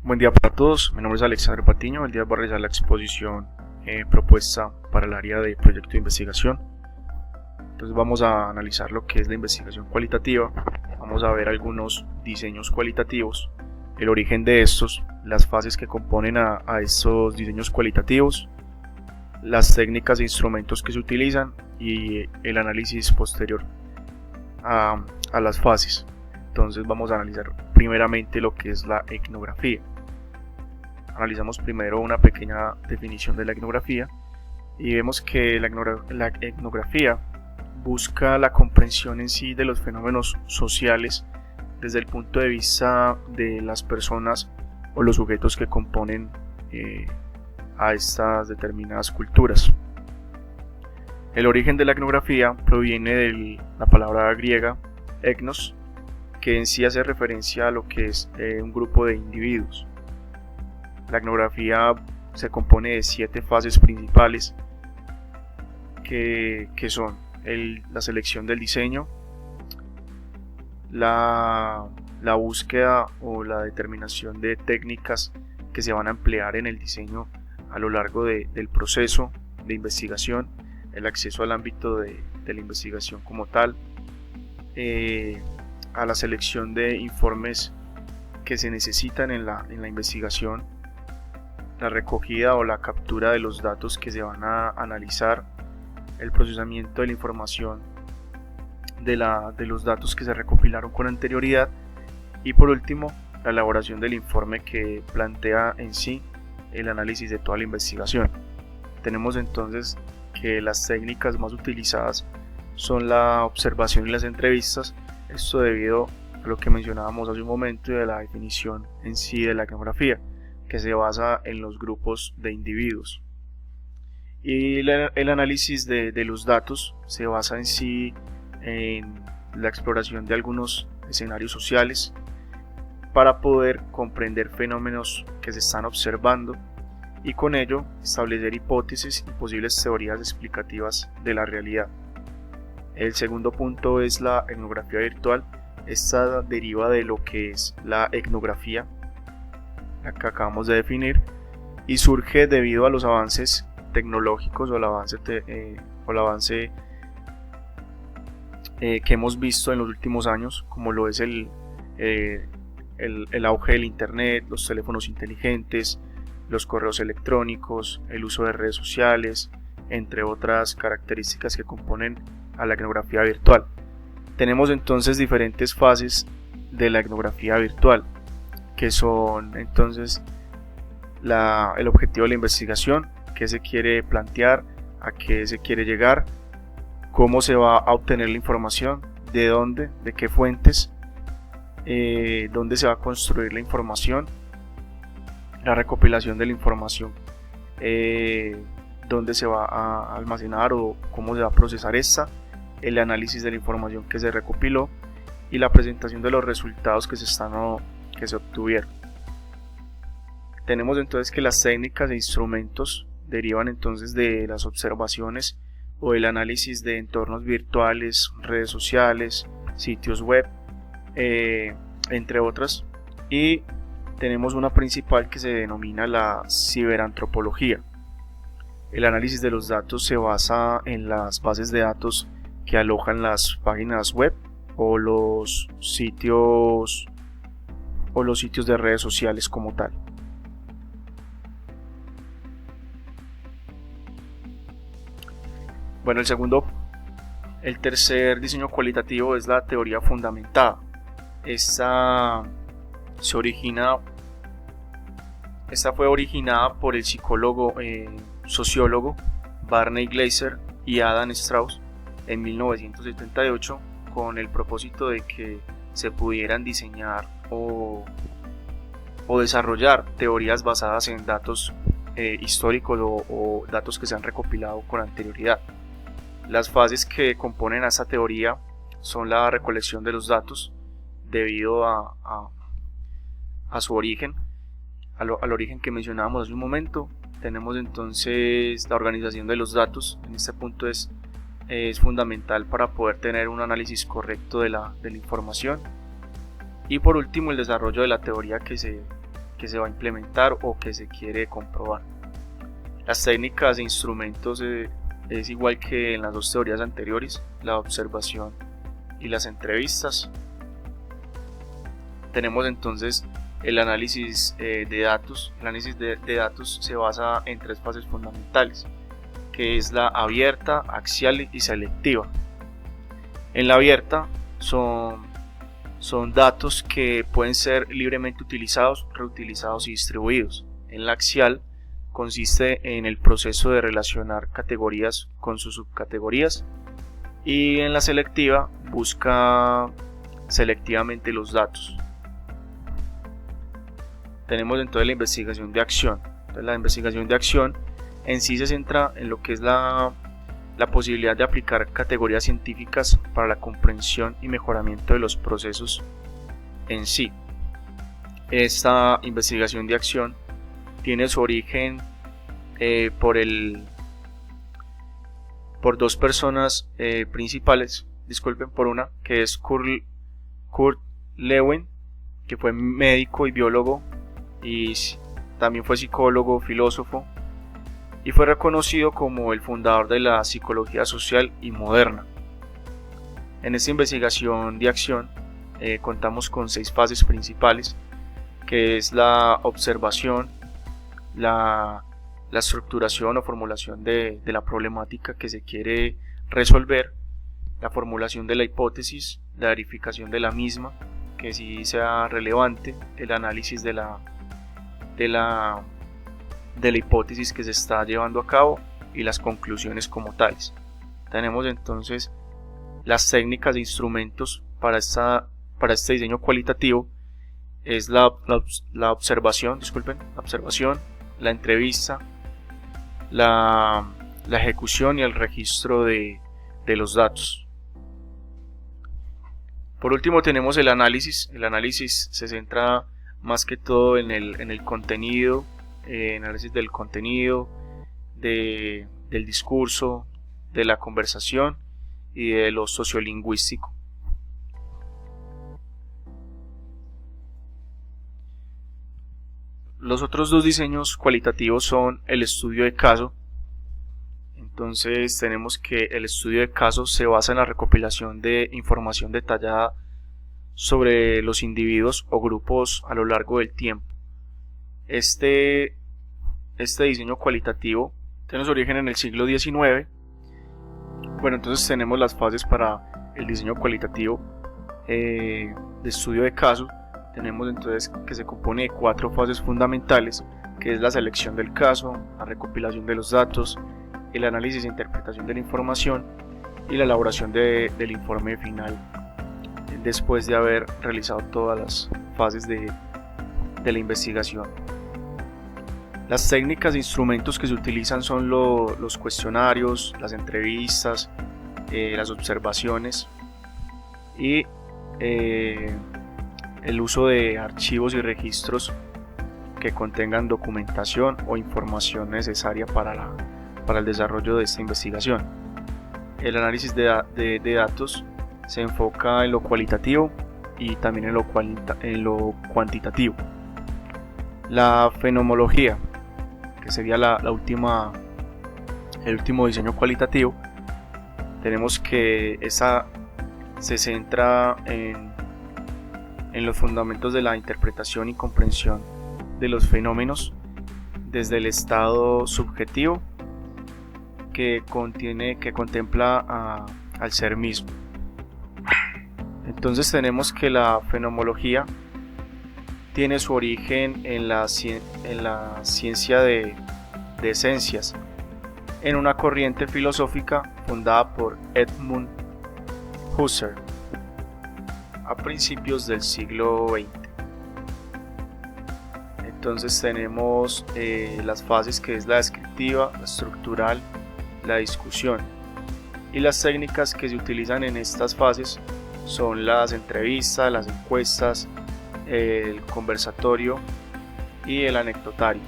Buen día para todos, mi nombre es Alexander Patiño. El día voy a realizar la exposición propuesta para el área de proyecto de investigación. Entonces vamos a analizar lo que es la investigación cualitativa, vamos a ver algunos diseños cualitativos, el origen de estos, las fases que componen a estos diseños cualitativos, las técnicas e instrumentos que se utilizan y el análisis posterior a las fases. Entonces vamos a analizar primeramente lo que es la etnografía. Analizamos primero una pequeña definición de la etnografía y vemos que la etnografía busca la comprensión en sí de los fenómenos sociales desde el punto de vista de las personas o los sujetos que componen a estas determinadas culturas. El origen de la etnografía proviene de la palabra griega etnos, que en sí hace referencia a lo que es un grupo de individuos. La etnografía se compone de 7 fases principales que son la selección del diseño, la búsqueda o la determinación de técnicas que se van a emplear en el diseño a lo largo del proceso de investigación, el acceso al ámbito de la investigación como tal, a la selección de informes que se necesitan en la investigación, la recogida o la captura de los datos que se van a analizar, el procesamiento de la información de los datos que se recopilaron con anterioridad y por último la elaboración del informe que plantea en sí el análisis de toda la investigación. Tenemos entonces que las técnicas más utilizadas son la observación y las entrevistas, esto debido a lo que mencionábamos hace un momento de la definición en sí de la etnografía, que se basa en los grupos de individuos. Y el análisis de los datos se basa en sí en la exploración de algunos escenarios sociales para poder comprender fenómenos que se están observando y con ello establecer hipótesis y posibles teorías explicativas de la realidad. El segundo punto es la etnografía virtual. Esta deriva de lo que es la etnografía, la que acabamos de definir, y surge debido a los avances tecnológicos o el avance que hemos visto en los últimos años, como lo es el auge del internet, los teléfonos inteligentes, los correos electrónicos, el uso de redes sociales, entre otras características que componen a la etnografía virtual. Tenemos entonces diferentes fases de la etnografía virtual, que son entonces el objetivo de la investigación, qué se quiere plantear, a qué se quiere llegar, cómo se va a obtener la información, de dónde, de qué fuentes, dónde se va a construir la información, la recopilación de la información, dónde se va a almacenar o cómo se va a procesar esta, el análisis de la información que se recopiló y la presentación de los resultados que se obtuvieron. Tenemos entonces que las técnicas e instrumentos derivan entonces de las observaciones o el análisis de entornos virtuales, redes sociales, sitios web, entre otras, y tenemos una principal que se denomina la ciberantropología. El análisis de los datos se basa en las bases de datos que alojan las páginas web o los sitios de redes sociales como tal. Bueno, el tercer diseño cualitativo es la teoría fundamentada. Esta fue originada por el sociólogo Barney Glaser y Adam Strauss en 1978 con el propósito de que se pudieran diseñar o desarrollar teorías basadas en datos históricos o datos que se han recopilado con anterioridad. Las fases que componen a esta teoría son la recolección de los datos debido a su origen, al origen que mencionábamos hace un momento. Tenemos entonces la organización de los datos. En este punto es fundamental para poder tener un análisis correcto de la información. Y por último, el desarrollo de la teoría que se que se va a implementar o que se quiere comprobar. Las técnicas e instrumentos es igual que en las dos teorías anteriores, la observación y las entrevistas. Tenemos entonces el análisis de datos. El análisis de datos se basa en tres fases fundamentales, que es la abierta, axial y selectiva. En la abierta son datos que pueden ser libremente utilizados, reutilizados y distribuidos. En la axial consiste en el proceso de relacionar categorías con sus subcategorías, y en la selectiva busca selectivamente los datos. Tenemos entonces la investigación de acción. Entonces, la investigación de acción en sí se centra en lo que es la posibilidad de aplicar categorías científicas para la comprensión y mejoramiento de los procesos en sí. Esta investigación de acción tiene su origen por dos personas principales. Disculpen, por una que es Kurt Lewin, que fue médico y biólogo, y también fue psicólogo, filósofo, y fue reconocido como el fundador de la psicología social y moderna. En esta investigación de acción contamos con 6 fases principales, que es la observación, la estructuración o formulación de la problemática que se quiere resolver, la formulación de la hipótesis, la verificación de la misma, que sí sea relevante, el análisis de la hipótesis que se está llevando a cabo y las conclusiones como tales. Tenemos entonces las técnicas e instrumentos para este diseño cualitativo. Es la observación, la entrevista, la ejecución y el registro de los datos. Por último tenemos el análisis. El análisis se centra más que todo en el contenido, análisis del contenido, del discurso, de la conversación y de lo sociolingüístico. Los otros dos diseños cualitativos son el estudio de caso. Entonces tenemos que el estudio de caso se basa en la recopilación de información detallada sobre los individuos o grupos a lo largo del tiempo. Este diseño cualitativo tiene su origen en el siglo XIX. Bueno, entonces tenemos las fases para el diseño cualitativo de estudio de caso. Tenemos entonces que se compone de 4 fases fundamentales, que es la selección del caso, la recopilación de los datos, el análisis e interpretación de la información y la elaboración del informe final, después de haber realizado todas las fases de la investigación. Las técnicas e instrumentos que se utilizan son los cuestionarios, las entrevistas, las observaciones y el uso de archivos y registros que contengan documentación o información necesaria para el desarrollo de esta investigación. El análisis de datos se enfoca en lo cualitativo y también en lo cuantitativo. La fenomenología, que sería el último diseño cualitativo, tenemos que esa se centra en los fundamentos de la interpretación y comprensión de los fenómenos desde el estado subjetivo que contempla al ser mismo. Entonces tenemos que la fenomenología tiene su origen en la ciencia de esencias, en una corriente filosófica fundada por Edmund Husserl a principios del siglo XX. Entonces tenemos las fases, que es la descriptiva, la estructural, la discusión, y las técnicas que se utilizan en estas fases son las entrevistas, las encuestas, el conversatorio y el anecdotario.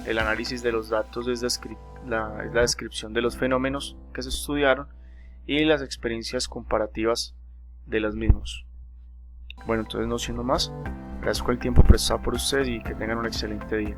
El análisis de los datos es la descripción de los fenómenos que se estudiaron y las experiencias comparativas de los mismos. Bueno, entonces no siendo más, Agradezco el tiempo prestado por ustedes y que tengan un excelente día.